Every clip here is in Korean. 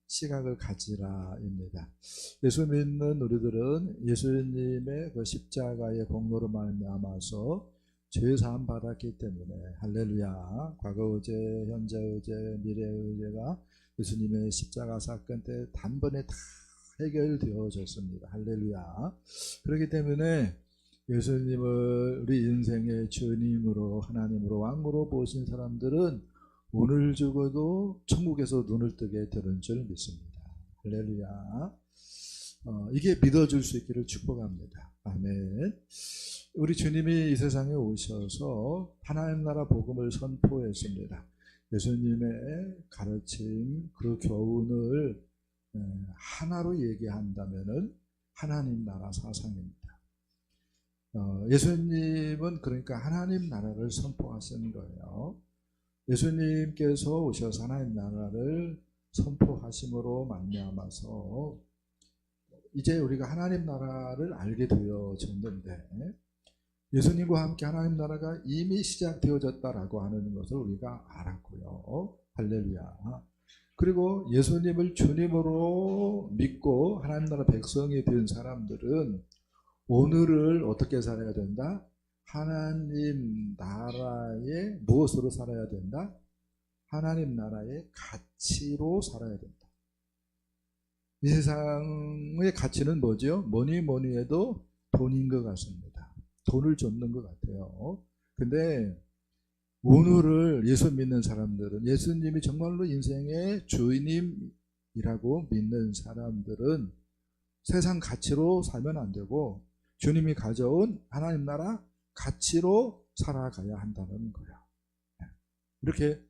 시각을 가지라입니다. 예수 믿는 우리들은 예수님의 그 십자가의 공로로 말미암아서 죄사함 받았기 때문에 할렐루야. 과거 의제, 현재 의제, 미래 의제가 예수님의 십자가 사건 때 단번에 다 해결되어졌습니다. 할렐루야. 그렇기 때문에 예수님을 우리 인생의 주님으로, 하나님으로, 왕으로 보신 사람들은 오늘 죽어도 천국에서 눈을 뜨게 되는 줄 믿습니다. 할렐루야. 이게 믿어줄 수 있기를 축복합니다. 아멘. 우리 주님이 이 세상에 오셔서 하나님 나라 복음을 선포했습니다. 예수님의 가르침, 그 교훈을 하나로 얘기한다면은 하나님 나라 사상입니다. 예수님은 그러니까 하나님 나라를 선포하신 거예요. 예수님께서 오셔서 하나님 나라를 선포하심으로 말미암아서 이제 우리가 하나님 나라를 알게 되어졌는데, 예수님과 함께 하나님 나라가 이미 시작되어졌다라고 하는 것을 우리가 알았고요. 할렐루야. 그리고 예수님을 주님으로 믿고 하나님 나라 백성이 된 사람들은 오늘을 어떻게 살아야 된다? 하나님 나라의 무엇으로 살아야 된다? 하나님 나라의 가치로 살아야 된다. 이 세상의 가치는 뭐죠? 뭐니 해도 돈인 것 같습니다. 돈을 쫓는 것 같아요. 근데 오늘을 예수 믿는 사람들은, 예수님이 정말로 인생의 주인님이라고 믿는 사람들은 세상 가치로 살면 안 되고 주님이 가져온 하나님 나라 가치로 살아가야 한다는 거야. 이렇게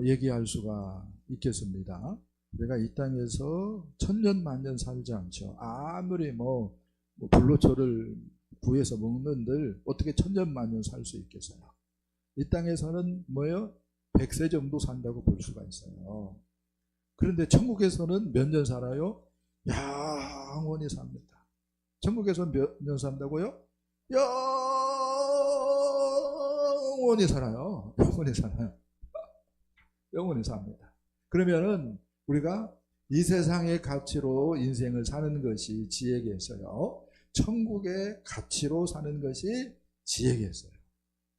얘기할 수가 있겠습니다. 우리가 이 땅에서 천년 만년 살지 않죠. 아무리 불로초를 구해서 먹는들 어떻게 천년 만년 살 수 있겠어요? 이 땅에서는 100세 정도 산다고 볼 수가 있어요. 그런데 천국에서는 몇 년 살아요? 영원히 삽니다. 천국에서는 몇 년 산다고요? 영원히 살아요. 영원히 살아요. 영원히 삽니다. 그러면은 우리가 이 세상의 가치로 인생을 사는 것이 지혜가 있어요. 천국의 가치로 사는 것이 지혜가 있어요.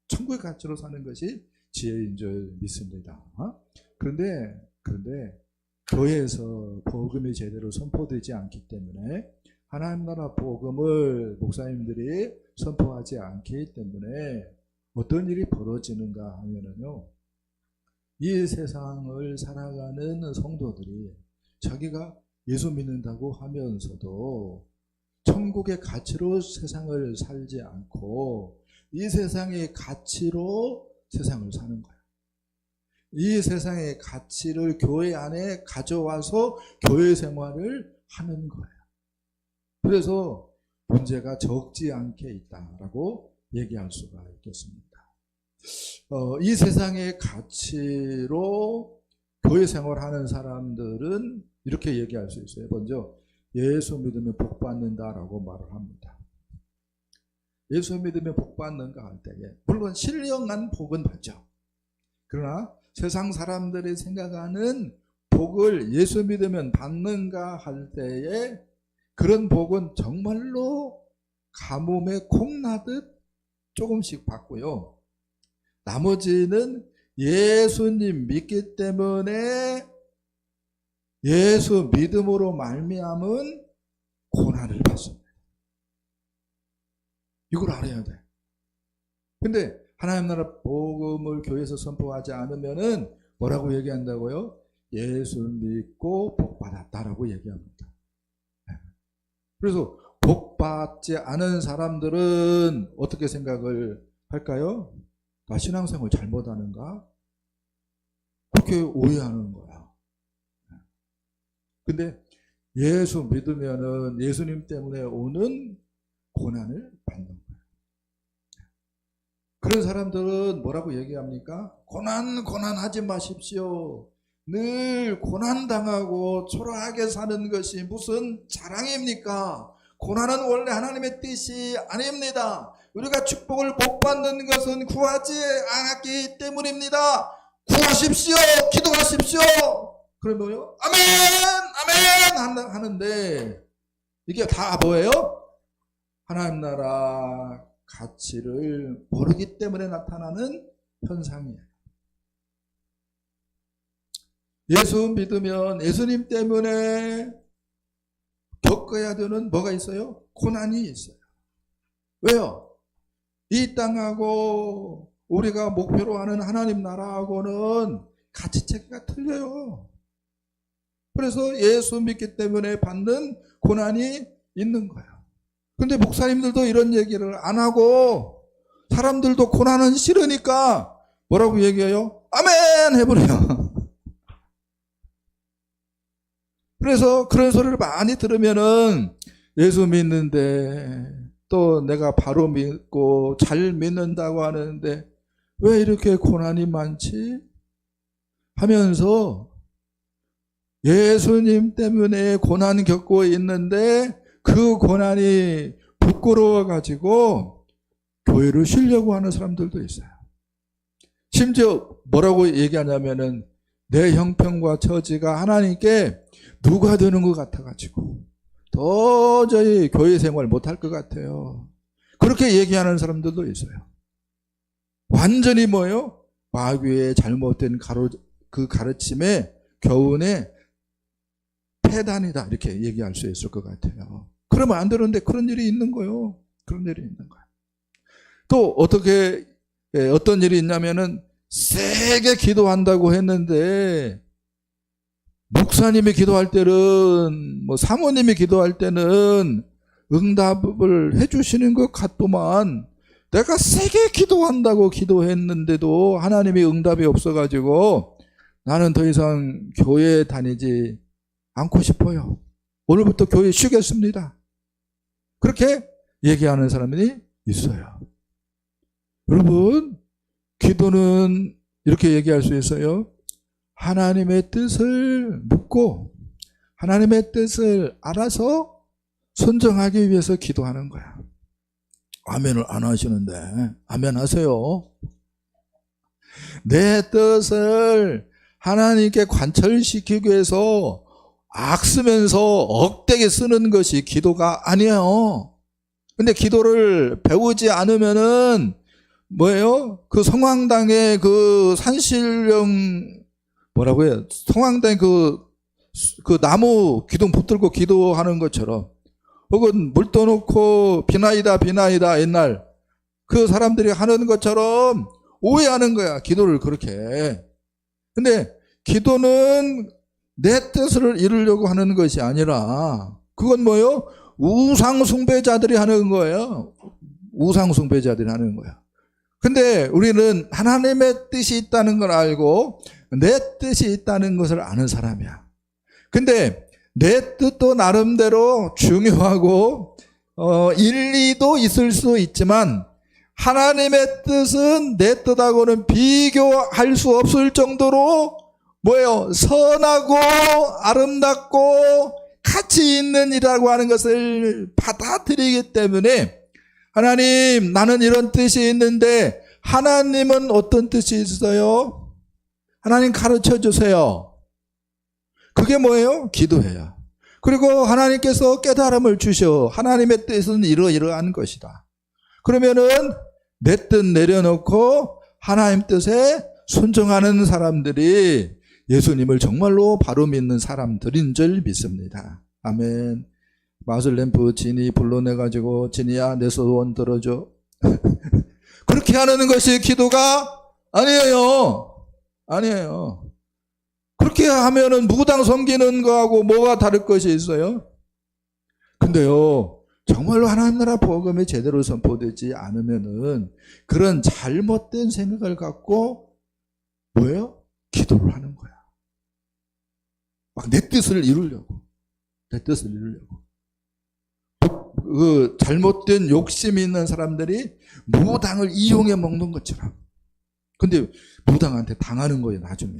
천국의 가치로 사는 것이 지혜인 줄 믿습니다. 그런데 교회에서 복음이 제대로 선포되지 않기 때문에, 하나님 나라 복음을 목사님들이 선포하지 않기 때문에 어떤 일이 벌어지는가 하면은요, 이 세상을 살아가는 성도들이 자기가 예수 믿는다고 하면서도 천국의 가치로 세상을 살지 않고 이 세상의 가치로 세상을 사는 거예요. 이 세상의 가치를 교회 안에 가져와서 교회 생활을 하는 거예요. 그래서 문제가 적지 않게 있다라고 얘기할 수가 있겠습니다. 이 세상의 가치로 교회 생활하는 사람들은 이렇게 얘기할 수 있어요. 먼저 예수 믿으면 복 받는다라고 말을 합니다. 예수 믿으면 복 받는가 할 때에 물론 신령한 복은 받죠. 그러나 세상 사람들이 생각하는 복을 예수 믿으면 받는가 할 때에 그런 복은 정말로 가뭄에 콩 나듯 조금씩 받고요. 나머지는 예수님 믿기 때문에 예수 믿음으로 말미암은 고난을 받습니다. 이걸 알아야 돼. 근데 하나님 나라 복음을 교회에서 선포하지 않으면은 뭐라고 얘기한다고요? 예수 믿고 복 받았다라고 얘기합니다. 그래서 복 받지 않은 사람들은 어떻게 생각을 할까요? 나 신앙생활 잘못하는가? 그렇게 오해하는 거야. 근데 예수 믿으면은 예수님 때문에 오는 고난을 받는 거예요. 그런 사람들은 뭐라고 얘기합니까? 고난하지 마십시오. 늘 고난당하고 초라하게 사는 것이 무슨 자랑입니까? 고난은 원래 하나님의 뜻이 아닙니다. 우리가 축복을 못 받는 것은 구하지 않았기 때문입니다. 구하십시오. 기도하십시오. 그러면요, 아멘! 아멘! 하는데, 이게 다 뭐예요? 하나님 나라 가치를 모르기 때문에 나타나는 현상이에요. 예수 믿으면 예수님 때문에 겪어야 되는 뭐가 있어요? 고난이 있어요. 왜요? 이 땅하고 우리가 목표로 하는 하나님 나라하고는 가치체계가 틀려요. 그래서 예수 믿기 때문에 받는 고난이 있는 거예요. 근데 목사님들도 이런 얘기를 안 하고 사람들도 고난은 싫으니까 뭐라고 얘기해요? 아멘! 해버려요. 그래서 그런 소리를 많이 들으면은 예수 믿는데 또 내가 바로 믿고 잘 믿는다고 하는데 왜 이렇게 고난이 많지? 하면서 예수님 때문에 고난 겪고 있는데 그 고난이 부끄러워가지고 교회를 쉬려고 하는 사람들도 있어요. 심지어 뭐라고 얘기하냐면은 내 형편과 처지가 하나님께 누가 되는 것 같아가지고 도저히 교회 생활 못할 것 같아요. 그렇게 얘기하는 사람들도 있어요. 완전히 뭐예요? 마귀의 잘못된 그 가르침에 교훈에 폐단이다 이렇게 얘기할 수 있을 것 같아요. 그러면 안 되는데 그런 일이 있는 거예요. 그런 일이 있는 거예요. 또 어떤 일이 있냐면은 세게 기도한다고 했는데 목사님이 기도할 때는 사모님이 기도할 때는 응답을 해주시는 것 같더만 내가 세게 기도한다고 기도했는데도 하나님이 응답이 없어가지고 나는 더 이상 교회에 다니지 않고 싶어요. 오늘부터 교회 쉬겠습니다. 그렇게 얘기하는 사람이 있어요. 여러분, 기도는 이렇게 얘기할 수 있어요. 하나님의 뜻을 묻고 하나님의 뜻을 알아서 순종하기 위해서 기도하는 거야. 아멘을 안 하시는데 아멘 하세요. 내 뜻을 하나님께 관철시키기 위해서 악쓰면서 억대게 쓰는 것이 기도가 아니에요. 근데 기도를 배우지 않으면은 뭐예요? 그 성황당의 그 산신령 뭐라고 해요? 성황당에 그 나무 기둥 붙들고 기도하는 것처럼 혹은 물 떠놓고 비나이다 옛날 그 사람들이 하는 것처럼 오해하는 거야. 기도를 그렇게. 근데 기도는 내 뜻을 이루려고 하는 것이 아니라 그건 뭐예요? 우상 숭배자들이 하는 거예요. 우상 숭배자들이 하는 거야. 근데 우리는 하나님의 뜻이 있다는 걸 알고 내 뜻이 있다는 것을 아는 사람이야. 근데 내 뜻도 나름대로 중요하고 일리도 있을 수 있지만 하나님의 뜻은 내 뜻하고는 비교할 수 없을 정도로 뭐예요? 선하고 아름답고 가치 있는 일이라고 하는 것을 받아들이기 때문에 하나님 나는 이런 뜻이 있는데 하나님은 어떤 뜻이 있어요? 하나님 가르쳐 주세요. 그게 뭐예요? 기도해요. 그리고 하나님께서 깨달음을 주셔. 하나님의 뜻은 이러이러한 것이다. 그러면은 내 뜻 내려놓고 하나님 뜻에 순종하는 사람들이 예수님을 정말로 바로 믿는 사람들인 줄 믿습니다. 아멘. 마슬램프 진이 불러내가지고 진이야 내 소원 들어줘. 그렇게 하는 것이 기도가 아니에요. 아니에요. 그렇게 하면은 무당 섬기는 거하고 뭐가 다를 것이 있어요? 근데요, 정말로 하나님 나라 복음이 제대로 선포되지 않으면은 그런 잘못된 생각을 갖고 뭐예요? 기도를 하는 거야. 막 내 뜻을 이루려고. 내 뜻을 이루려고. 그 잘못된 욕심이 있는 사람들이 무당을 이용해 먹는 것처럼. 근데 무당한테 당하는 거예요, 나중에.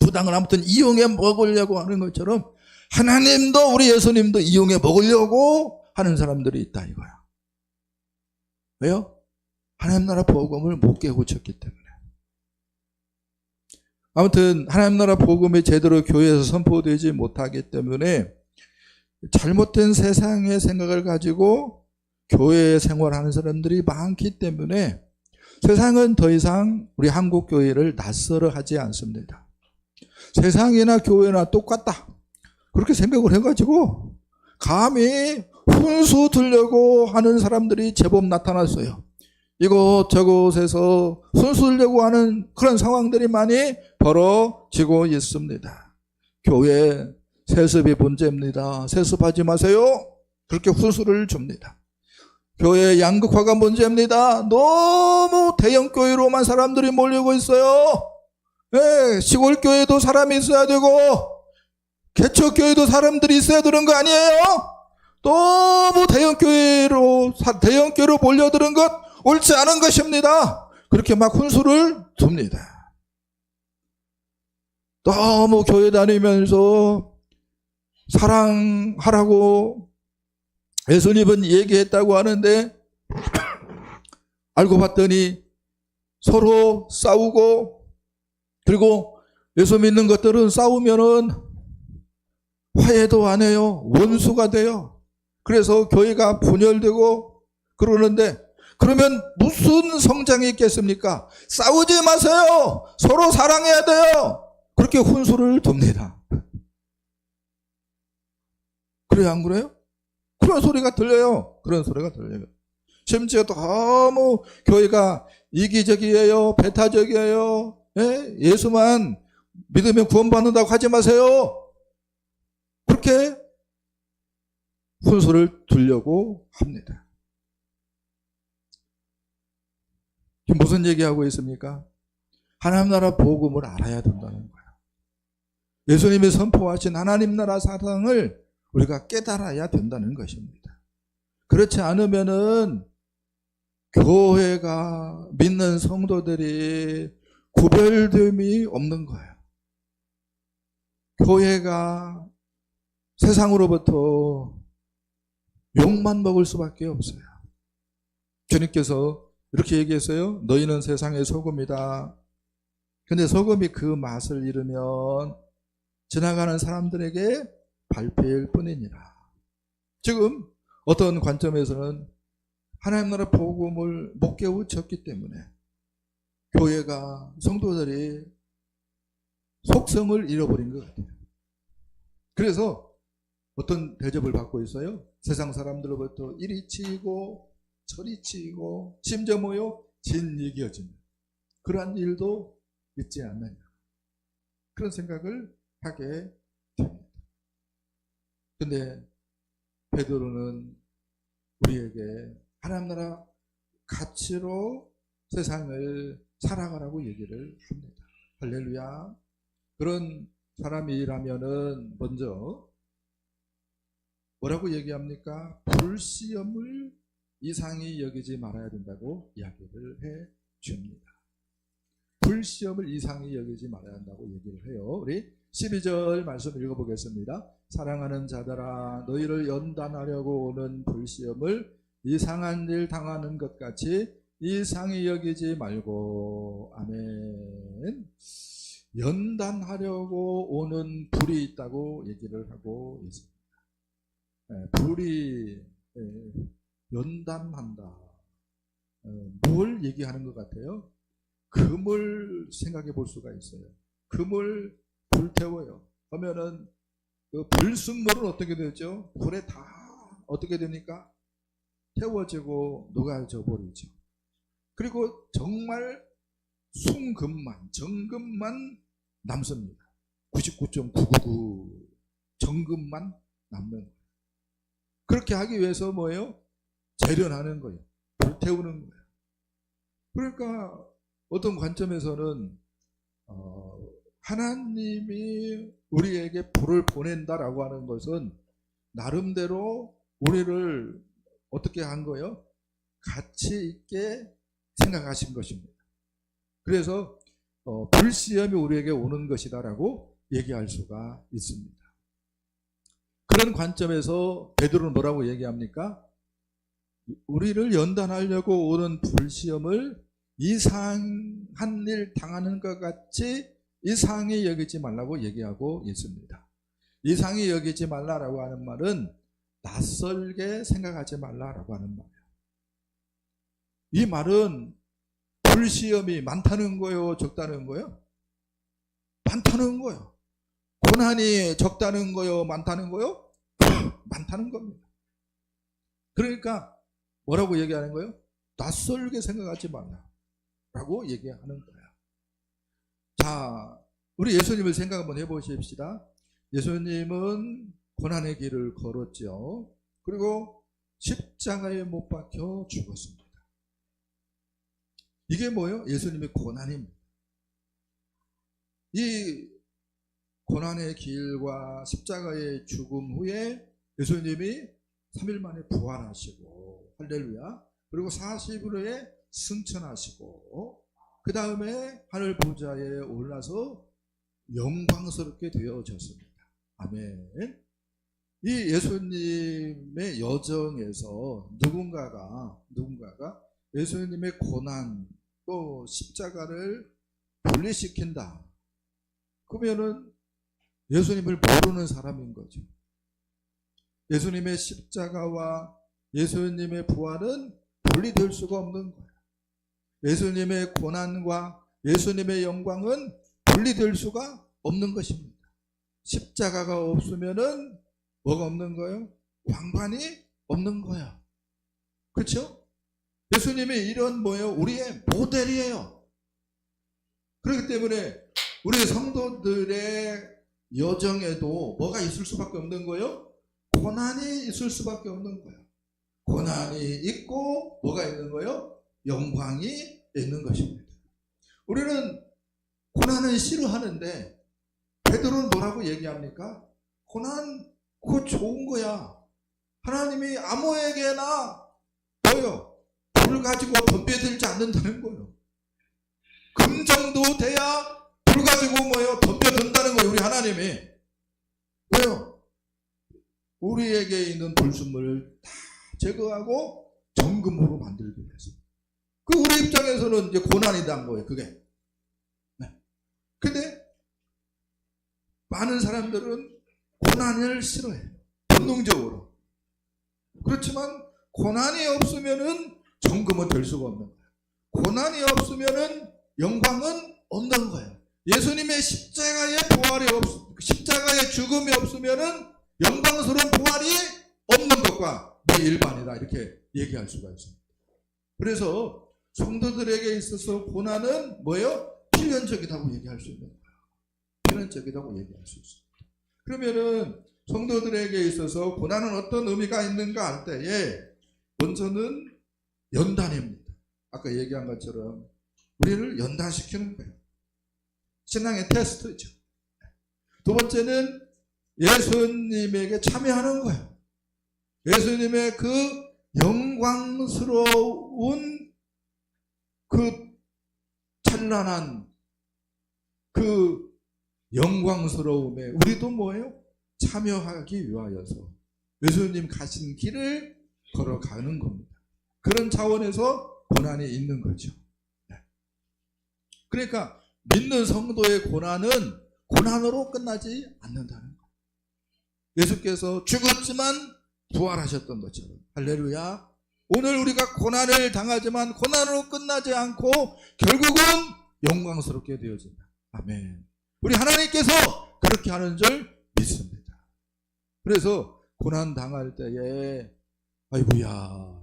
무당을 아무튼 이용해 먹으려고 하는 것처럼 하나님도 우리 예수님도 이용해 먹으려고 하는 사람들이 있다 이거야. 왜요? 하나님 나라 복음을 못 깨우쳤기 때문에. 아무튼 하나님 나라 복음이 제대로 교회에서 선포되지 못하기 때문에 잘못된 세상의 생각을 가지고 교회 생활하는 사람들이 많기 때문에 세상은 더 이상 우리 한국 교회를 낯설어 하지 않습니다. 세상이나 교회나 똑같다 그렇게 생각을 해가지고 감히 훈수 들려고 하는 사람들이 제법 나타났어요. 이곳저곳에서 훈수 들려고 하는 그런 상황들이 많이 벌어지고 있습니다. 교회 세습이 문제입니다. 세습하지 마세요. 그렇게 훈수를 줍니다. 교회 양극화가 문제입니다. 너무 대형 교회로만 사람들이 몰리고 있어요. 네, 시골 교회도 사람이 있어야 되고 개척 교회도 사람들이 있어야 되는 거 아니에요? 너무 대형 교회로 몰려드는 것 옳지 않은 것입니다. 그렇게 막 훈수를 둡니다. 너무 교회 다니면서 사랑하라고 예수님은 얘기했다고 하는데 알고 봤더니 서로 싸우고 그리고 예수 믿는 것들은 싸우면은 화해도 안 해요. 원수가 돼요. 그래서 교회가 분열되고 그러는데 그러면 무슨 성장이 있겠습니까? 싸우지 마세요. 서로 사랑해야 돼요. 그렇게 훈수를 둡니다. 그래요, 안 그래요? 그런 소리가 들려요. 그런 소리가 들려요. 심지어 너무 교회가 이기적이에요. 배타적이에요. 예? 예수만 믿으면 구원받는다고 하지 마세요. 그렇게 훈수를 두려고 합니다. 지금 무슨 얘기하고 있습니까? 하나님 나라 복음을 알아야 된다는 거예요. 예수님이 선포하신 하나님 나라 사랑을 우리가 깨달아야 된다는 것입니다. 그렇지 않으면은 교회가 믿는 성도들이 구별됨이 없는 거예요. 교회가 세상으로부터 욕만 먹을 수밖에 없어요. 주님께서 이렇게 얘기했어요. 너희는 세상의 소금이다. 근데 소금이 그 맛을 잃으면 지나가는 사람들에게 발표일 뿐이니라. 지금 어떤 관점에서는 하나님 나라 복음을 못 깨우쳤기 때문에 교회가 성도들이 속성을 잃어버린 것 같아요. 그래서 어떤 대접을 받고 있어요? 세상 사람들로부터 이리 치이고 저리 치이고 심지어 뭐요? 진이익이 여집니다. 그러한 일도 있지 않느냐. 그런 생각을 하게 됩니다. 근데 베드로는 우리에게 하나님 나라 가치로 세상을 살아가라고 얘기를 합니다. 할렐루야. 그런 사람이라면은 먼저 뭐라고 얘기합니까? 불시험을 이상히 여기지 말아야 된다고 이야기를 해 줍니다. 불시험을 이상히 여기지 말아야 한다고 얘기를 해요. 우리 12절 말씀 읽어보겠습니다. 사랑하는 자들아 너희를 연단하려고 오는 불시험을 이상한 일 당하는 것 같이 이상히 여기지 말고. 아멘. 연단하려고 오는 불이 있다고 얘기를 하고 있습니다. 불이 연단한다. 뭘 얘기하는 것 같아요? 금을 생각해 볼 수가 있어요. 금을 불태워요. 그러면은 그 불순물은 어떻게 되죠? 불에 다 어떻게 됩니까? 태워지고 녹아져 버리죠. 그리고 정말 순금만, 정금만 남습니다. 99.999 정금만 남는 거예요. 그렇게 하기 위해서 뭐예요? 재련하는 거예요. 불태우는 거예요. 그러니까 어떤 관점에서는 하나님이 우리에게 불을 보낸다라고 하는 것은 나름대로 우리를 어떻게 한 거예요? 가치 있게 생각하신 것입니다. 그래서 불시험이 우리에게 오는 것이다라고 얘기할 수가 있습니다. 그런 관점에서 베드로는 뭐라고 얘기합니까? 우리를 연단하려고 오는 불시험을 이상한 일 당하는 것 같이 이상히 여기지 말라고 얘기하고 있습니다. 이상히 여기지 말라라고 하는 말은 낯설게 생각하지 말라라고 하는 말이에요. 이 말은 불시험이 많다는 거요, 적다는 거요? 많다는 거요. 고난이 적다는 거요, 많다는 거요? 많다는 겁니다. 그러니까 뭐라고 얘기하는 거예요? 낯설게 생각하지 말라라고 얘기하는 거예요. 자, 우리 예수님을 생각 한번 해보십시다. 예수님은 고난의 길을 걸었죠. 그리고 십자가에 못 박혀 죽었습니다. 이게 뭐예요? 예수님의 고난입니다. 이 고난의 길과 십자가의 죽음 후에 예수님이 3일 만에 부활하시고, 할렐루야. 그리고 40일 후에 승천하시고, 그 다음에 하늘 보좌에 올라서 영광스럽게 되어졌습니다. 아멘. 이 예수님의 여정에서 누군가가 예수님의 고난 또 십자가를 분리시킨다. 그러면은 예수님을 모르는 사람인 거죠. 예수님의 십자가와 예수님의 부활은 분리될 수가 없는 거예요. 예수님의 고난과 예수님의 영광은 분리될 수가 없는 것입니다. 십자가가 없으면은 뭐가 없는 거예요? 왕관이 없는 거예요. 그렇죠? 예수님이 이런 뭐예요? 우리의 모델이에요. 그렇기 때문에 우리 성도들의 여정에도 뭐가 있을 수밖에 없는 거예요? 고난이 있을 수밖에 없는 거예요. 고난이 있고 뭐가 있는 거예요? 영광이 있는 것입니다. 우리는 고난은 싫어하는데 베드로는 뭐라고 얘기합니까? 고난 그거 좋은 거야. 하나님이 아무에게나 뭐요? 불 가지고 덤벼들지 않는다는 거예요. 금 정도 돼야 불 가지고 뭐요? 덤벼든다는 거예요. 우리 하나님이. 왜요? 우리에게 있는 불순물을 다 제거하고 정금으로 만들기 위해서. 그 우리 입장에서는 이제 고난이다 거예요. 그게. 네. 근데 많은 사람들은 고난을 싫어해요. 본능적으로. 그렇지만 고난이 없으면은 정금은 될 수가 없는 거예요. 고난이 없으면은 영광은 없는 거예요. 예수님의 십자가의 죽음이 없으면은 영광스러운 부활이 없는 것과 일반이다. 이렇게 얘기할 수가 있습니다. 그래서 성도들에게 있어서 고난은 뭐예요? 필연적이라고 얘기할 수 있는 거예요. 필연적이라고 얘기할 수 있습니다. 그러면은 성도들에게 있어서 고난은 어떤 의미가 있는가 할 때에 먼저는 연단입니다. 아까 얘기한 것처럼 우리를 연단시키는 거예요. 신앙의 테스트죠. 두 번째는 예수님에게 참여하는 거예요. 예수님의 그 영광스러운 그 찬란한 그 영광스러움에 우리도 뭐예요? 참여하기 위하여서 예수님 가신 길을 걸어가는 겁니다. 그런 차원에서 고난이 있는 거죠. 그러니까 믿는 성도의 고난은 고난으로 끝나지 않는다는 거예요. 예수께서 죽었지만 부활하셨던 것처럼. 할렐루야. 오늘 우리가 고난을 당하지만 고난으로 끝나지 않고 결국은 영광스럽게 되어진다. 아멘. 우리 하나님께서 그렇게 하는 줄 믿습니다. 그래서 고난 당할 때에 아이고야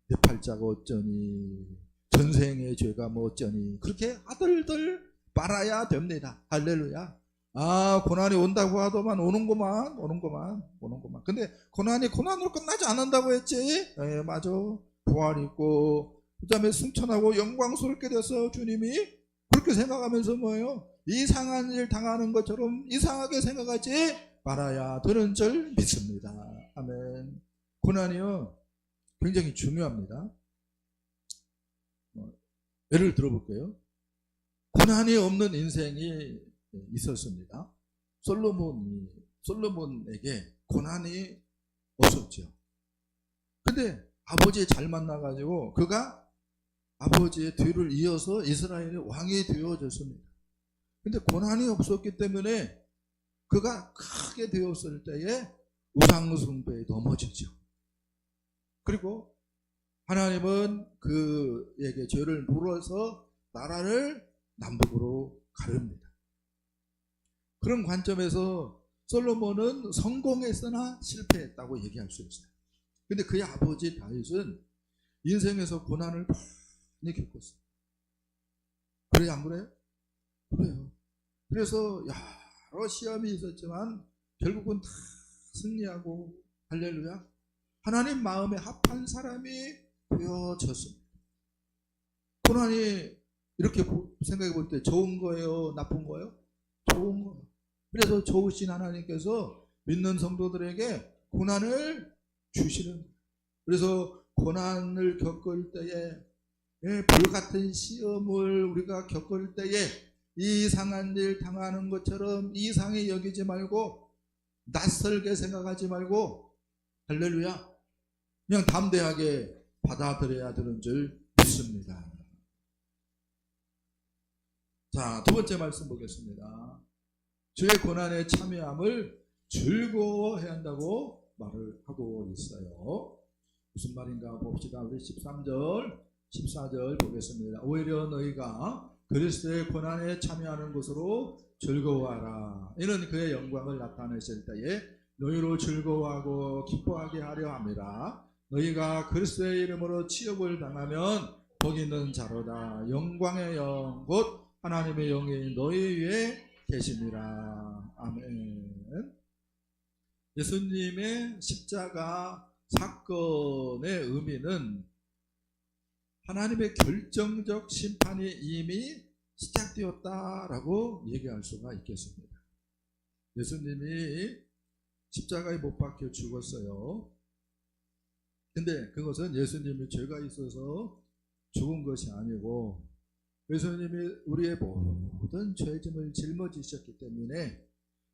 내 팔자가 어쩌니 전생의 죄가 뭐 어쩌니 그렇게 아들들 빨아야 됩니다. 할렐루야. 아 고난이 온다고 하더만 오는구만. 근데 고난이 고난으로 끝나지 않는다고 했지. 예 맞아. 부활이 있고 그 다음에 승천하고 영광스럽게 돼서 주님이 그렇게 생각하면서 뭐예요? 이상한 일 당하는 것처럼 이상하게 생각하지 말아야 되는 줄 믿습니다. 아멘. 고난이요 굉장히 중요합니다. 예를 들어볼게요. 고난이 없는 인생이 있었습니다. 솔로몬에게 고난이 없었죠. 근데 아버지 잘 만나가지고 그가 아버지의 뒤를 이어서 이스라엘의 왕이 되어졌습니다. 근데 고난이 없었기 때문에 그가 크게 되었을 때에 우상숭배에 넘어지죠. 그리고 하나님은 그에게 죄를 물어서 나라를 남북으로 가릅니다. 그런 관점에서 솔로몬은 성공했으나 실패했다고 얘기할 수 있어요. 근데 그의 아버지 다윗은 인생에서 고난을 많이 겪었어요. 그래요, 안 그래요? 그래요. 그래서 여러 시험이 있었지만 결국은 다 승리하고, 할렐루야, 하나님 마음에 합한 사람이 되어졌습니다. 고난이 이렇게 생각해 볼 때 좋은 거예요, 나쁜 거예요? 좋은 거예요. 그래서 좋으신 하나님께서 믿는 성도들에게 고난을 주시는 거예요. 그래서 고난을 겪을 때에, 불같은 시험을 우리가 겪을 때에 이상한 일 당하는 것처럼 이상히 여기지 말고, 낯설게 생각하지 말고, 할렐루야, 그냥 담대하게 받아들여야 되는 줄 믿습니다. 자, 두 번째 말씀 보겠습니다. 주의 고난에 참여함을 즐거워해야 한다고 말을 하고 있어요. 무슨 말인가 봅시다. 우리 13절, 14절 보겠습니다. 오히려 너희가 그리스도의 고난에 참여하는 것으로 즐거워하라. 이는 그의 영광을 나타내실 때에 너희로 즐거워하고 기뻐하게 하려 함이라. 너희가 그리스도의 이름으로 치욕을 당하면 복이 있는 자로다. 영광의 영 곧 하나님의 영이 너희 위에 계시니라. 아멘. 예수님의 십자가 사건의 의미는 하나님의 결정적 심판이 이미 시작되었다라고 얘기할 수가 있겠습니다. 예수님이 십자가에 못 박혀 죽었어요. 근데 그것은 예수님이 죄가 있어서 죽은 것이 아니고 예수님이 우리의 모든 죄짐을 짊어지셨기 때문에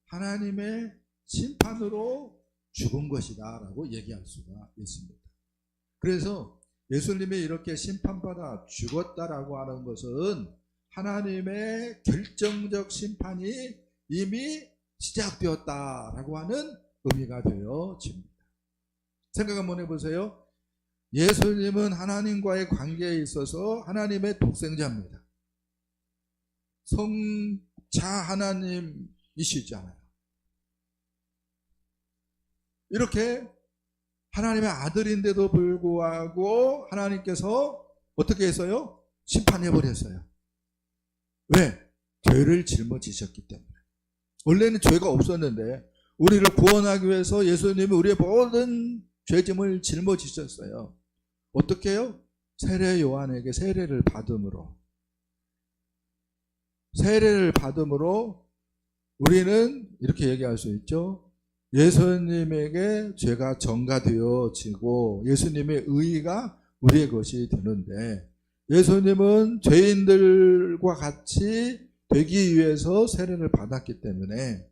하나님의 심판으로 죽은 것이다 라고 얘기할 수가 있습니다. 그래서 예수님이 이렇게 심판받아 죽었다라고 하는 것은 하나님의 결정적 심판이 이미 시작되었다라고 하는 의미가 되어집니다. 생각 한번 해보세요. 예수님은 하나님과의 관계에 있어서 하나님의 독생자입니다. 성자 하나님이시잖아요. 이렇게 하나님의 아들인데도 불구하고 하나님께서 어떻게 했어요? 심판해버렸어요. 왜? 죄를 짊어지셨기 때문에. 원래는 죄가 없었는데 우리를 구원하기 위해서 예수님이 우리의 모든 죄짐을 짊어지셨어요. 어떻게 해요? 세례 요한에게 세례를 받음으로. 세례를 받음으로 우리는 이렇게 얘기할 수 있죠. 예수님에게 죄가 전가되어지고 예수님의 의의가 우리의 것이 되는데, 예수님은 죄인들과 같이 되기 위해서 세례를 받았기 때문에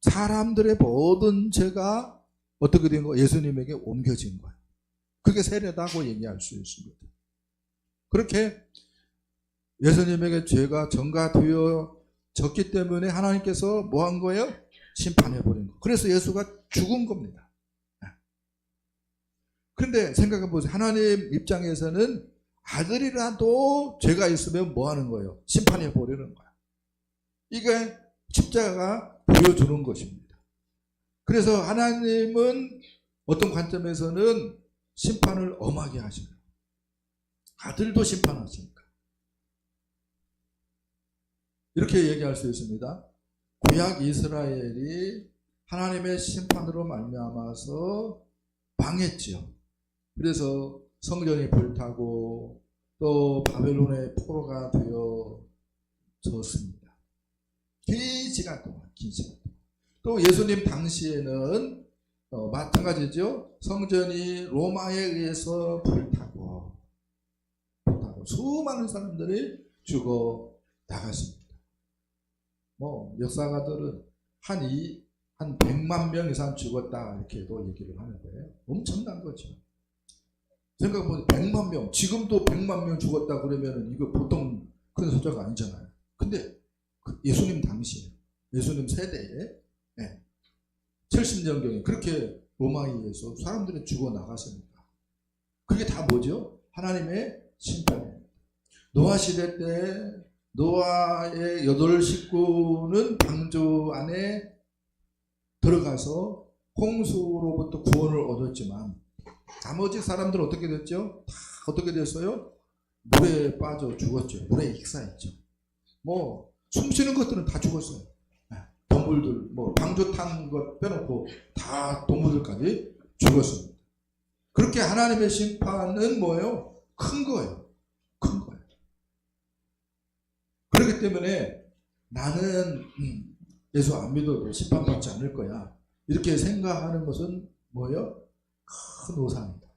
사람들의 모든 죄가 어떻게 된 거예요? 예수님에게 옮겨진 거예요. 그게 세례다고 얘기할 수 있습니다. 그렇게 예수님에게 죄가 전가되어졌기 때문에 하나님께서 뭐 한 거예요? 심판해버린 거. 그래서 예수가 죽은 겁니다. 그런데 생각해 보세요. 하나님 입장에서는 아들이라도 죄가 있으면 뭐 하는 거예요? 심판해버리는 거예요. 이게 십자가가 보여주는 것입니다. 그래서 하나님은 어떤 관점에서는 심판을 엄하게 하시는, 아들도 심판하시니까. 이렇게 얘기할 수 있습니다. 구약 이스라엘이 하나님의 심판으로 말미암아서 망했죠. 그래서 성전이 불타고 또 바벨론의 포로가 되어졌습니다. 긴 시간 동안. 또 예수님 당시에는 마찬가지죠. 성전이 로마에 의해서 불타고 수많은 사람들이 죽어 나갔습니다. 역사가들은 한 100만 명 이상 죽었다 이렇게도 얘기를 하는데 엄청난 거죠. 생각해보면 100만 명, 지금도 100만 명 죽었다 그러면 이거 보통 큰 숫자가 아니잖아요. 근데 예수님 당시에, 예수님 세대에 70년경에 그렇게 로마에 의해서 사람들이 죽어 나갔습니다. 그게 다 뭐죠? 하나님의 심판이에요. 노아 시대 때 노아의 8 식구는 방주 안에 들어가서 홍수로부터 구원을 얻었지만 나머지 사람들은 어떻게 됐죠? 다 어떻게 됐어요? 물에 빠져 죽었죠. 물에 익사했죠. 뭐 숨쉬는 것들은 다 죽었어요. 동물들, 뭐 방주 탄 것 빼놓고 다 동물들까지 죽었습니다. 그렇게 하나님의 심판은 뭐예요? 큰 거예요. 큰 거예요. 그렇기 때문에 나는 예수 안 믿어도 심판받지 않을 거야. 이렇게 생각하는 것은 뭐예요? 큰 오산이다.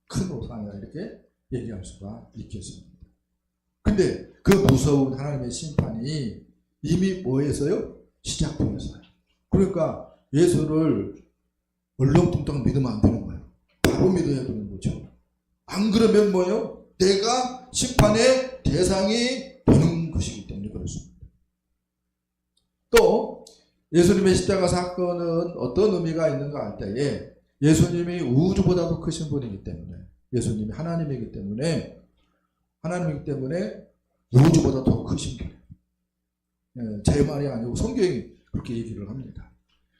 큰 오산이다. 이렇게 얘기할 수가 있겠습니다. 근데 그 무서운 하나님의 심판이 이미 뭐에서요? 시작되었어요. 그러니까 예수를 얼렁뚱땅 믿으면 안 되는 거예요. 바로 믿어야 되는 거죠. 안 그러면 뭐예요? 내가 심판의 대상이 되는 것이기 때문에 그렇습니다. 또 예수님의 십자가 사건은 어떤 의미가 있는가 할 때에 예수님이 우주보다도 크신 분이기 때문에, 예수님이 하나님이기 때문에 우주보다 더 크신 분이에요. 제 말이 아니고 성경이 그렇게 얘기를 합니다.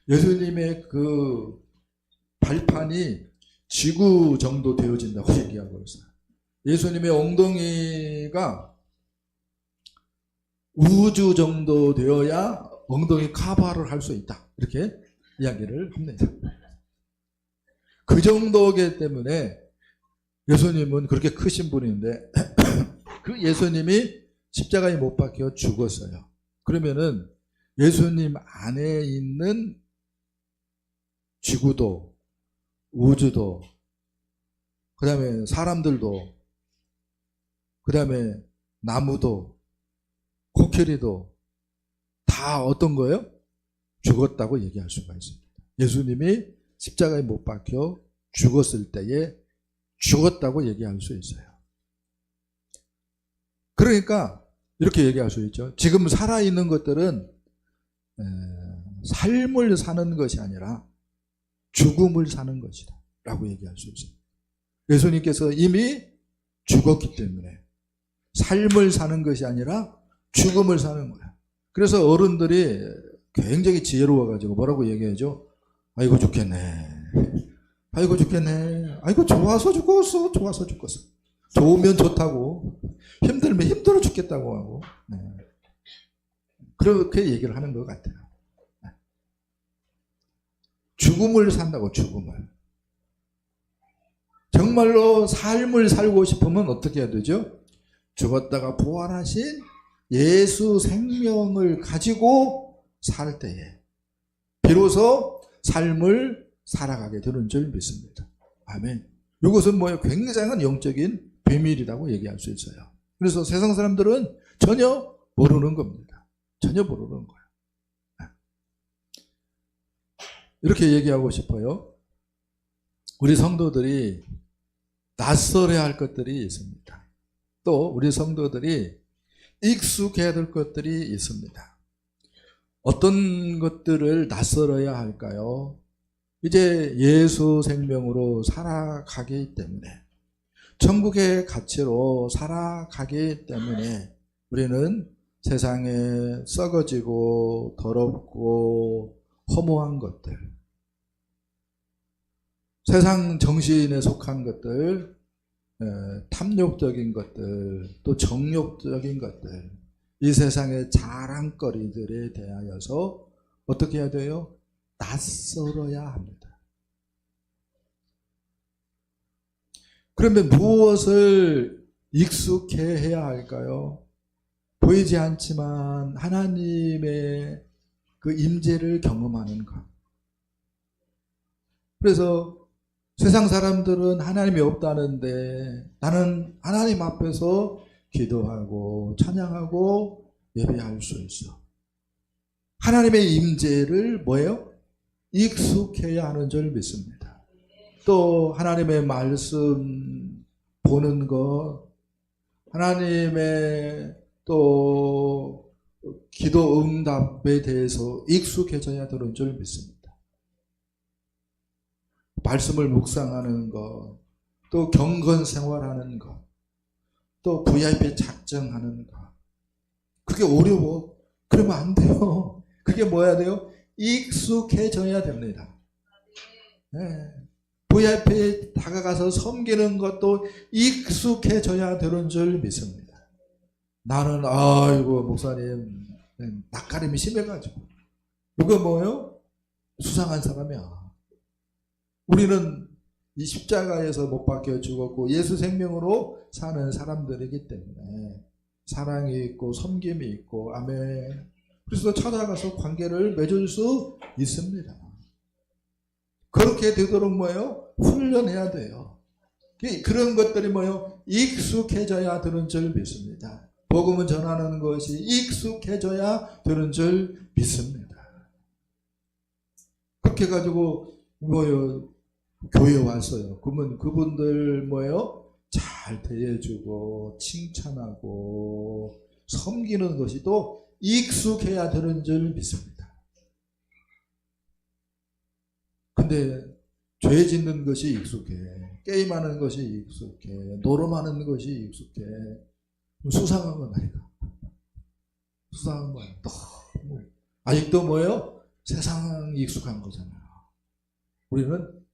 예수님의 그 발판이 지구 정도 되어진다고 얘기하고 있어요. 예수님의 엉덩이가 우주 정도 되어야 엉덩이 커버를 할 수 있다. 이렇게 이야기를 합니다. 그 정도이기 때문에 예수님은 그렇게 크신 분인데 그 예수님이 십자가에 못 박혀 죽었어요. 그러면은 예수님 안에 있는 지구도 우주도 그 다음에 사람들도 그 다음에 나무도 코끼리도 다 어떤 거예요? 죽었다고 얘기할 수가 있습니다. 예수님이 십자가에 못 박혀 죽었을 때에 죽었다고 얘기할 수 있어요. 그러니까 이렇게 얘기할 수 있죠. 지금 살아있는 것들은 삶을 사는 것이 아니라 죽음을 사는 것이다 라고 얘기할 수 있어요. 예수님께서 이미 죽었기 때문에 삶을 사는 것이 아니라 죽음을 사는 거야. 그래서 어른들이 굉장히 지혜로워가지고 뭐라고 얘기하죠? 아이고 죽겠네. 아이고 죽겠네. 아이고 좋아서 죽었어. 좋아서 죽었어. 좋으면 좋다고, 힘들면 힘들어 죽겠다고 하고, 그렇게 얘기를 하는 것 같아요. 죽음을 산다고, 죽음을. 정말로 삶을 살고 싶으면 어떻게 해야 되죠? 죽었다가 부활하신 예수 생명을 가지고 살 때에 비로소 삶을 살아가게 되는 줄 믿습니다. 아멘. 이것은 뭐예요? 굉장한 영적인 비밀이라고 얘기할 수 있어요. 그래서 세상 사람들은 전혀 모르는 겁니다. 전혀 모르는 거예요. 이렇게 얘기하고 싶어요. 우리 성도들이 낯설어야 할 것들이 있습니다. 또 우리 성도들이 익숙해야 될 것들이 있습니다. 어떤 것들을 낯설어야 할까요? 이제 예수 생명으로 살아가기 때문에, 천국의 가치로 살아가기 때문에 우리는 세상에 썩어지고 더럽고 허무한 것들, 세상 정신에 속한 것들, 탐욕적인 것들, 또 정욕적인 것들, 이 세상의 자랑거리들에 대하여서 어떻게 해야 돼요? 낯설어야 합니다. 그러면 무엇을 익숙해해야 할까요? 보이지 않지만 하나님의 그 임재를 경험하는 것. 그래서 세상 사람들은 하나님이 없다는데 나는 하나님 앞에서 기도하고 찬양하고 예배할 수 있어. 하나님의 임재를 뭐예요? 익숙해야 하는 줄 믿습니다. 또 하나님의 말씀 보는 것, 하나님의 또 기도 응답에 대해서 익숙해져야 되는 줄 믿습니다. 말씀을 묵상하는 것, 또 경건 생활하는 것, 또 VIP 작정하는 것. 그게 어려워. 그러면 안 돼요. 그게 뭐야 돼요? 익숙해져야 됩니다. 네. VIP에 다가가서 섬기는 것도 익숙해져야 되는 줄 믿습니다. 나는 아이고 목사님 낯가림이 심해가지고 이거 뭐예요? 수상한 사람이야. 우리는 이 십자가에서 못 박혀 죽었고 예수 생명으로 사는 사람들이기 때문에 사랑이 있고 섬김이 있고 아멘. 그래서 찾아가서 관계를 맺을 수 있습니다. 그렇게 되도록 뭐예요? 훈련해야 돼요. 그런 것들이 뭐예요? 익숙해져야 되는 줄 믿습니다. 복음을 전하는 것이 익숙해져야 되는 줄 믿습니다. 그렇게 해가지고 뭐요? 교회 왔어요. 그러면 그분들 뭐예요? 잘 대해주고 칭찬하고 섬기는 것이 또 익숙해야 되는 줄 믿습니다. 근데 죄 짓는 것이 익숙해. 게임하는 것이 익숙해. 노름하는 것이 익숙해. 수상한 건 아니까. 수상한 건 너무 아직도 뭐예요? 세상 익숙한 거잖아요. 우리는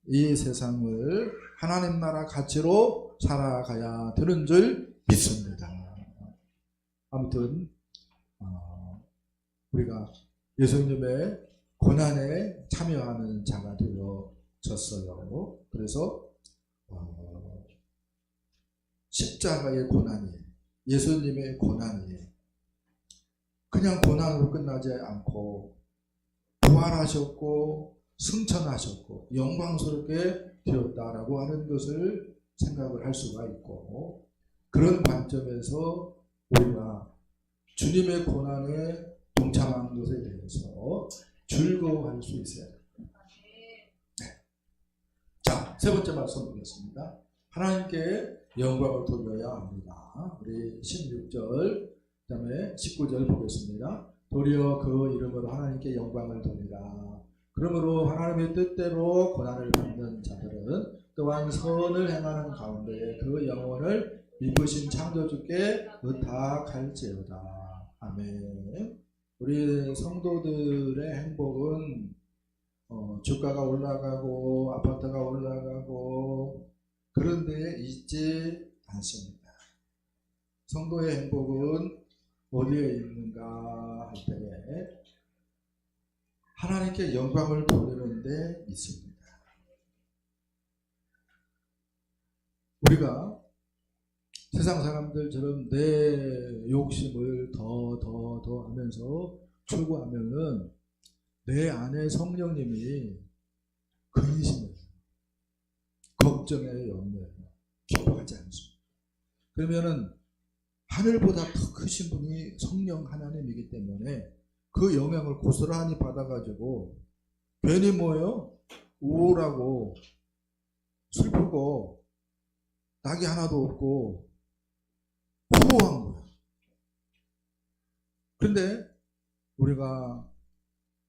이 세상을 하나님 나라 가치로 살아가야 되는 줄 믿습니다. 아무튼 우리가 예수님의 고난에 참여하는 자가 되어졌어요. 그래서 십자가의 고난이 예수님의 고난이 그냥 고난으로 끝나지 않고 부활하셨고 승천하셨고 영광스럽게 되었다라고 하는 것을 생각을 할 수가 있고 그런 관점에서 우리가 주님의 고난에 동참한 것에 대해서 즐거워할 수 있어야 됩니다. 네. 자, 세 번째 말씀 보겠습니다. 하나님께 영광을 돌려야 합니다. 우리 16절 그 다음에 19절 보겠습니다. 도리어 그 이름으로 하나님께 영광을 돌리라. 그러므로 하나님의 뜻대로 고난을 받는 자들은 또한 선을 행하는 가운데 그 영혼을 미쁘신 창조주께 의탁할지어다. 아멘. 우리 성도들의 행복은 주가가 올라가고 아파트가 올라가고 그런 데에 있지 않습니다. 성도의 행복은 어디에 있는가 할 때에 하나님께 영광을 돌리는 데 있습니다. 우리가 세상 사람들처럼 내 욕심을 더 하면서 추구하면은 내 안에 성령님이 근심해요. 걱정해요. 염려해요. 기뻐하지 않습니다. 그러면은 하늘보다 더 크신 분이 성령 하나님이기 때문에 그 영향을 고스란히 받아가지고 괜히 뭐예요? 우울하고 슬프고 낙이 하나도 없고 허무한 거예요. 그런데 우리가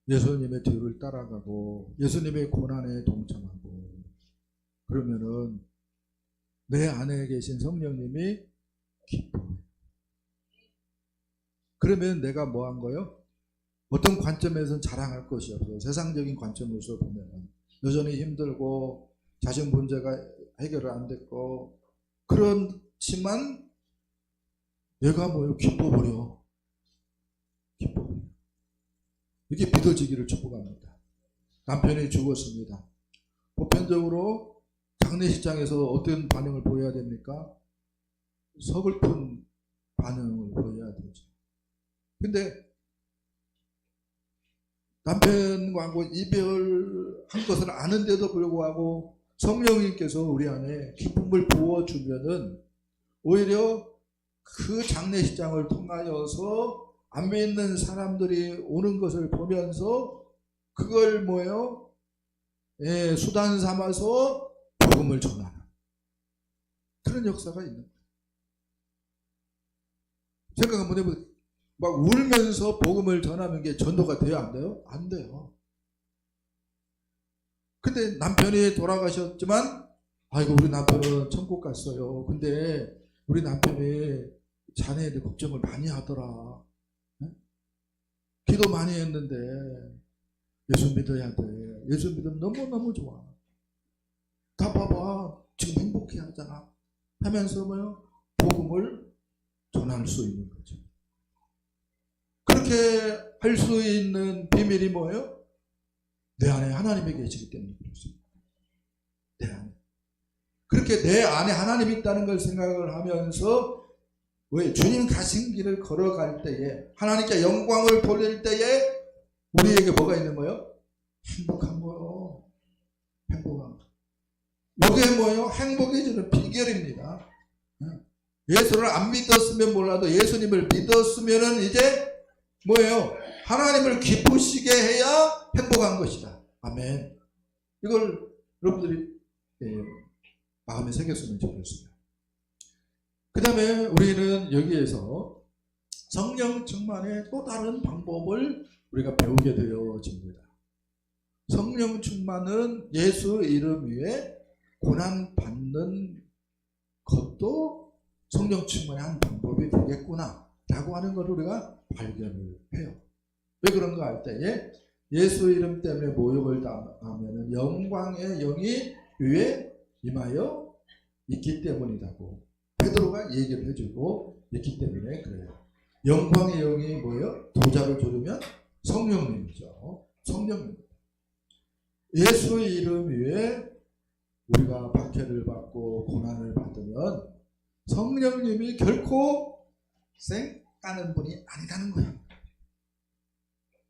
예수님의 뒤를 따라가고 예수님의 고난에 동참하고 그러면은 내 안에 계신 성령님이 기뻐요. 그러면 내가 뭐 한 거예요? 어떤 관점에서는 자랑할 것이 없어요. 세상적인 관점으로서 보면 여전히 힘들고 자식 문제가 해결을 안 됐고 그렇지만 내가 뭐요? 기뻐버려. 기뻐버려. 이게 믿어지기를 축복합니다. 남편이 죽었습니다. 보편적으로 장례식장에서 어떤 반응을 보여야 됩니까? 서글픈 반응을 보여야 되죠. 근데 남편과 이별한 것을 아는데도 불구하고 성령님께서 우리 안에 기쁨을 부어주면은 오히려 그 장례식장을 통하여서 안 믿는 사람들이 오는 것을 보면서 그걸 뭐예요? 수단 삼아서 복음을 전하는 그런 역사가 있는 거예요. 생각 한번 해보세요. 막 울면서 복음을 전하는 게 전도가 돼요, 안 돼요? 안 돼요. 근데 남편이 돌아가셨지만, 아이고, 우리 남편은 천국 갔어요. 근데 우리 남편이 자네들 걱정을 많이 하더라. 네? 기도 많이 했는데, 예수 믿어야 돼. 예수 믿으면 너무너무 좋아. 다 봐봐. 지금 행복해 하잖아. 하면서 뭐요? 복음을 전할 수 있는 거죠. 그렇게 할 수 있는 비밀이 뭐예요? 내 안에 하나님이 계시기 때문에 그렇습니다. 내 안에. 그렇게 내 안에 하나님이 있다는 걸 생각을 하면서 왜 주님 가신 길을 걸어갈 때에 하나님께 영광을 돌릴 때에 우리에게 뭐가 있는 거예요? 행복한 거예요. 행복한 거. 이게 뭐예요? 행복이 주는 비결입니다. 예수를 안 믿었으면 몰라도 예수님을 믿었으면은 이제 뭐예요? 하나님을 기쁘시게 해야 행복한 것이다. 아멘. 이걸 여러분들이 마음에 새겼으면 좋겠습니다. 그 다음에 우리는 여기에서 성령 충만의 또 다른 방법을 우리가 배우게 되어집니다. 성령 충만은 예수 이름 위에 고난 받는 것도 성령 충만의 한 방법이 되겠구나 라고 하는 것을 우리가 발견을 해요. 왜 그런가 할 때에 예수 이름 때문에 모욕을 당하면 영광의 영이 위에 임하여 있기 때문이라고 베드로가 얘기를 해주고 있기 때문에 그래요. 영광의 영이 뭐예요? 도자를 조르면 성령님이죠. 성령님. 예수 이름 위에 우리가 박해를 받고 고난을 받으면 성령님이 결코 쌩까는 분이 아니라는 거예요.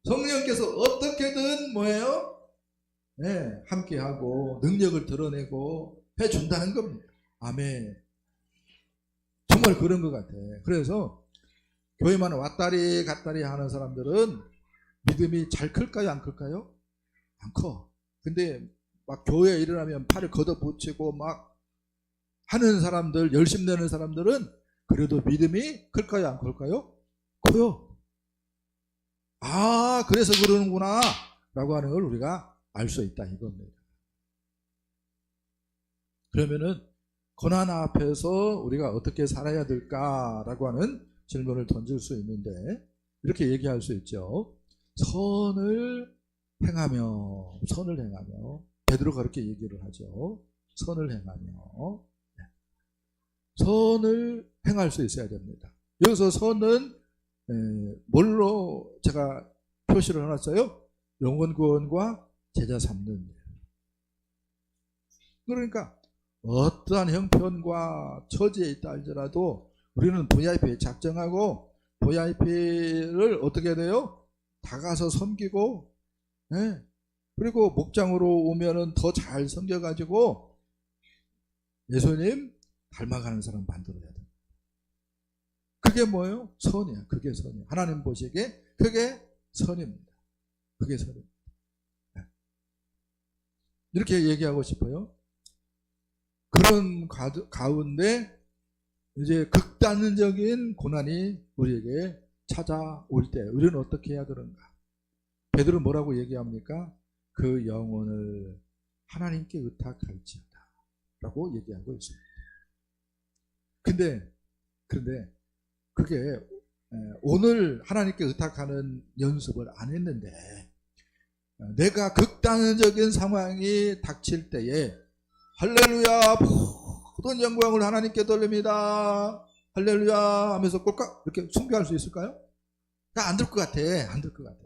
성령께서 어떻게든 뭐예요? 네, 함께하고 능력을 드러내고 해준다는 겁니다. 아멘. 정말 그런 것 같아. 그래서 교회만 왔다리 갔다리 하는 사람들은 믿음이 잘 클까요? 안 클까요? 안 커. 근데 막 교회에 일어나면 팔을 걷어붙이고 막 하는 사람들, 열심 내는 사람들은 그래도 믿음이 클까요? 안 클까요? 커요. 아, 그래서 그러는구나 라고 하는 걸 우리가 알 수 있다 이겁니다. 그러면은 고난 앞에서 우리가 어떻게 살아야 될까라고 하는 질문을 던질 수 있는데 이렇게 얘기할 수 있죠. 선을 행하며 베드로가 그렇게 얘기를 하죠. 선을 행하며 선을 행할 수 있어야 됩니다. 여기서 선은 뭘로 제가 표시를 해놨어요? 영혼 구원과 제자 삼는 일. 그러니까 어떠한 형편과 처지에 있다 할지라도 우리는 VIP에 작정하고 VIP를 어떻게 해야 돼요? 다가서 섬기고 그리고 목장으로 오면은 더 잘 섬겨가지고 예수님 닮아가는 사람 만들어야 돼. 그게 뭐예요? 선이야. 그게 선이야. 하나님 보시기에 그게 선입니다. 그게 선입니다. 이렇게 얘기하고 싶어요. 그런 가운데 이제 극단적인 고난이 우리에게 찾아올 때 우리는 어떻게 해야 되는가? 베드로는 뭐라고 얘기합니까? 그 영혼을 하나님께 의탁할지어다 라고 얘기하고 있습니다. 그런데 그게 오늘 하나님께 의탁하는 연습을 안 했는데 내가 극단적인 상황이 닥칠 때에 할렐루야 모든 영광을 하나님께 돌립니다 할렐루야 하면서 꼴깍 이렇게 숭배할 수 있을까요? 안 될 것 같아. 안 될 것 같아.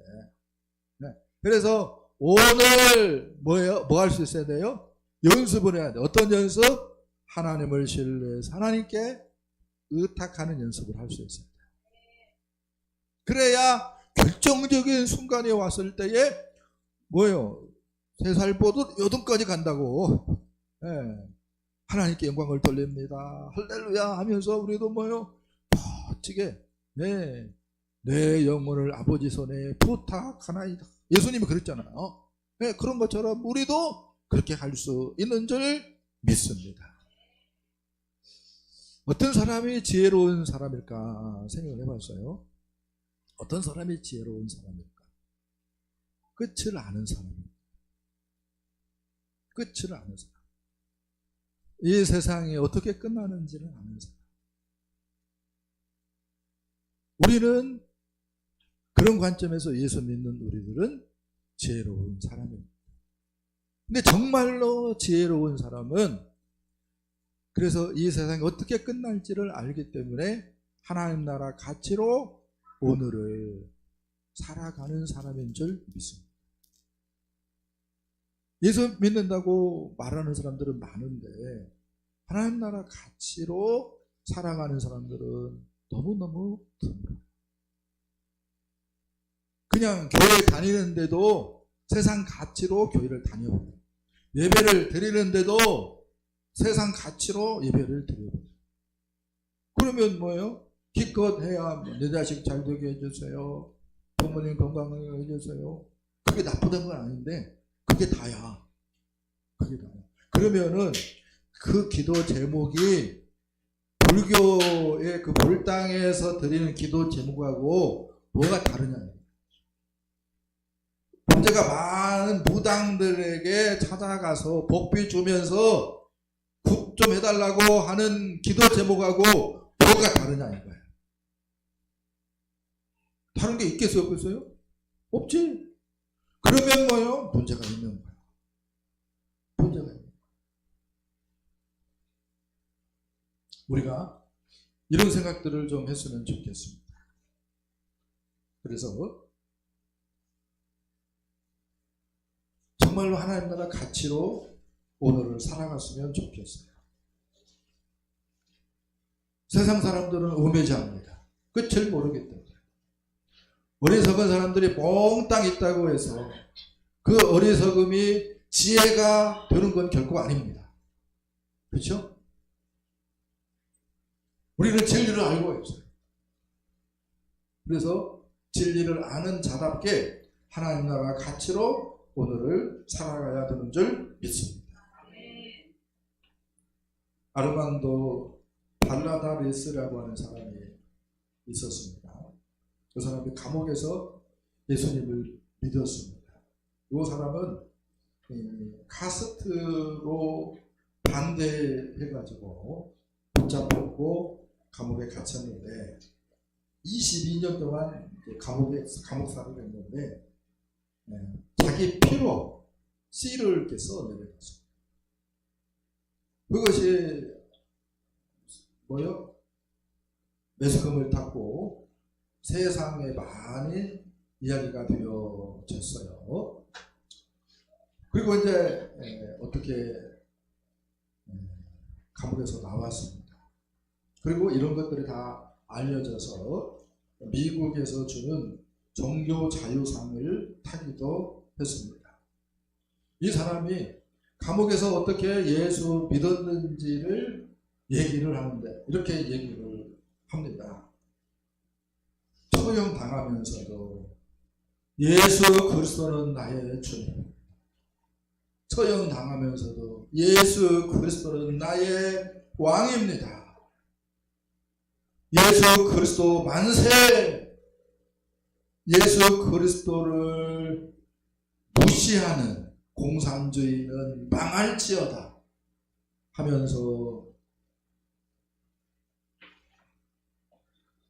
네. 그래서 오늘 뭐예요? 뭐 할 수 있어야 돼요? 연습을 해야 돼. 어떤 연습? 하나님을 신뢰해서 하나님께 의탁하는 연습을 할 수 있어야 돼. 그래야 결정적인 순간이 왔을 때에 뭐예요? 3살보도 요등까지 간다고. 네. 하나님께 영광을 돌립니다. 할렐루야 하면서 우리도 뭐예요? 멋지게 내 영혼을 아버지 손에 부탁하나이다. 예수님이 그랬잖아요. 네, 그런 것처럼 우리도 그렇게 할 수 있는 줄 믿습니다. 어떤 사람이 지혜로운 사람일까 생각을 해봤어요. 어떤 사람이 지혜로운 사람일까? 끝을 아는 사람입니다. 끝을 아는 사람. 이 세상이 어떻게 끝나는지를 아는 사람. 우리는 그런 관점에서 예수 믿는 우리들은 지혜로운 사람입니다. 근데 정말로 지혜로운 사람은 그래서 이 세상이 어떻게 끝날지를 알기 때문에 하나님 나라 가치로 오늘을 살아가는 사람인 줄 믿습니다. 예수 믿는다고 말하는 사람들은 많은데 하나님 나라 가치로 살아가는 사람들은 너무너무 드물어요. 그냥 교회 다니는데도 세상 가치로 교회를 다녀요. 예배를 드리는데도 세상 가치로 예배를 드려요. 그러면 뭐예요? 기껏 해야 내 자식 잘 되게 해주세요. 부모님 건강하게 해주세요. 그게 나쁘다는 건 아닌데 그게 다야. 그게 다야. 그러면은 그 기도 제목이 불교의 그 불당에서 드리는 기도 제목하고 뭐가 다르냐. 문제가 많은 무당들에게 찾아가서 복비 주면서 국 좀 해달라고 하는 기도 제목하고 뭐가 다르냐 이거예요. 다른 게 있겠어요? 없겠어요? 없지. 그러면 뭐예요? 문제가 있는 거예요. 문제가 있는 거예요. 우리가 이런 생각들을 좀 했으면 좋겠습니다. 그래서 정말로 하나님 나라 가치로 오늘을 살아갔으면 좋겠어요. 세상 사람들은 우매자입니다. 끝을 모르기 때문에. 어리석은 사람들이 몽땅 있다고 해서 그 어리석음이 지혜가 되는 건 결코 아닙니다. 그렇죠? 우리는 진리를 알고 있어요. 그래서 진리를 아는 자답게 하나님 나라 가치로 오늘을 살아가야 되는 줄 믿습니다. 아르만도 발라다레스라고 하는 사람이 있었습니다. 그 사람이 감옥에서 예수님을 믿었습니다. 이 사람은 카스트로 반대해가지고 붙잡혔고 감옥에 갇혔는데 22년 동안 감옥살이를 했는데 자기 피로 씨를 이렇게 써내려갔습니다. 그것이 뭐요? 매스컴을 탔고 세상에 많이 이야기가 되어졌어요. 그리고 이제 어떻게 감옥에서 나왔습니다. 그리고 이런 것들이 다 알려져서 미국에서 주는 종교 자유상을 타기도 했습니다. 이 사람이 감옥에서 어떻게 예수 믿었는지를 얘기를 하는데 이렇게 얘기를 합니다. 처형 당하면서도 예수 그리스도는 나의 주님. 처형 당하면서도 예수 그리스도는 나의 왕입니다. 예수 그리스도 만세. 예수 그리스도를 무시하는 공산주의는 망할지어다 하면서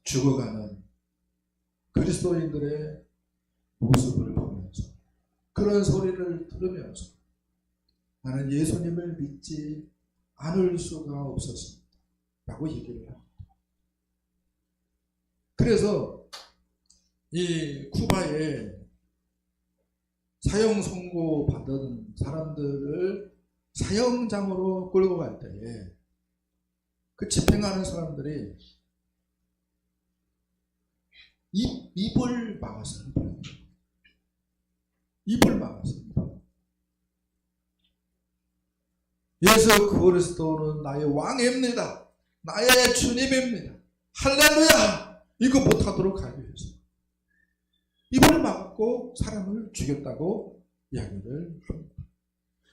죽어가는 그리스도인들의 모습을 보면서 그런 소리를 들으면서 나는 예수님을 믿지 않을 수가 없었습니다. 라고 얘기를 합니다. 그래서 이 쿠바에 사형 선고 받은 사람들을 사형장으로 끌고 갈 때에 그 집행하는 사람들이 입을 막았어요. 입을 막았어요. 예수 그리스도는 나의 왕입니다. 나의 주님입니다. 할렐루야! 이거 못하도록 하기 위해서 입을 막고 사람을 죽였다고 이야기를 합니다.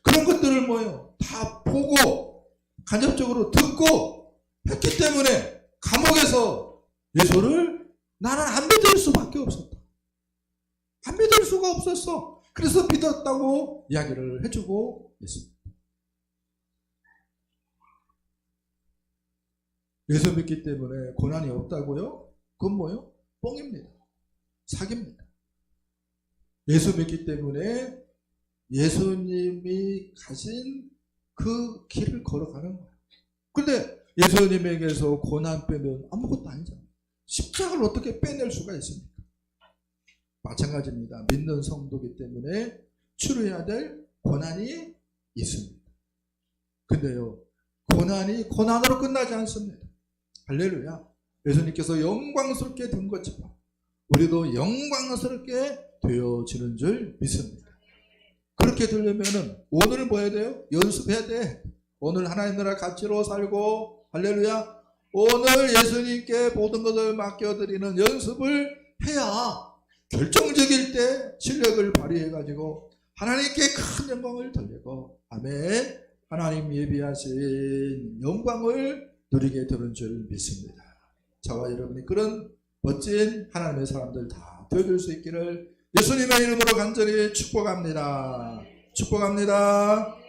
그런 것들을 뭐예요? 다 보고 간접적으로 듣고 했기 때문에 감옥에서 예수를 나는 안 믿을 수밖에 없었다. 안 믿을 수가 없었어. 그래서 믿었다고 이야기를 해주고 있습니다. 예수 믿기 때문에 고난이 없다고요? 그건 뭐요? 뻥입니다. 사기입니다. 예수 믿기 때문에 예수님이 가신 그 길을 걸어가는 거예요. 근데 예수님에게서 고난 빼면 아무것도 아니잖아요. 십자가를 어떻게 빼낼 수가 있습니까? 마찬가지입니다. 믿는 성도이기 때문에 치료해야 될 고난이 있습니다. 근데요, 고난이 고난으로 끝나지 않습니다. 할렐루야. 예수님께서 영광스럽게 된 것처럼 우리도 영광스럽게 되어지는 줄 믿습니다. 그렇게 되려면은 오늘 뭐 해야 돼요? 연습해야 돼. 오늘 하나님 나라 가치로 살고, 할렐루야, 오늘 예수님께 모든 것을 맡겨드리는 연습을 해야 결정적일 때 실력을 발휘해가지고 하나님께 큰 영광을 돌리고, 아멘, 하나님 예비하신 영광을 누리게 되는 줄 믿습니다. 저와 여러분이 그런 멋진 하나님의 사람들 다 되어줄 수 있기를 예수님의 이름으로 간절히 축복합니다. 축복합니다.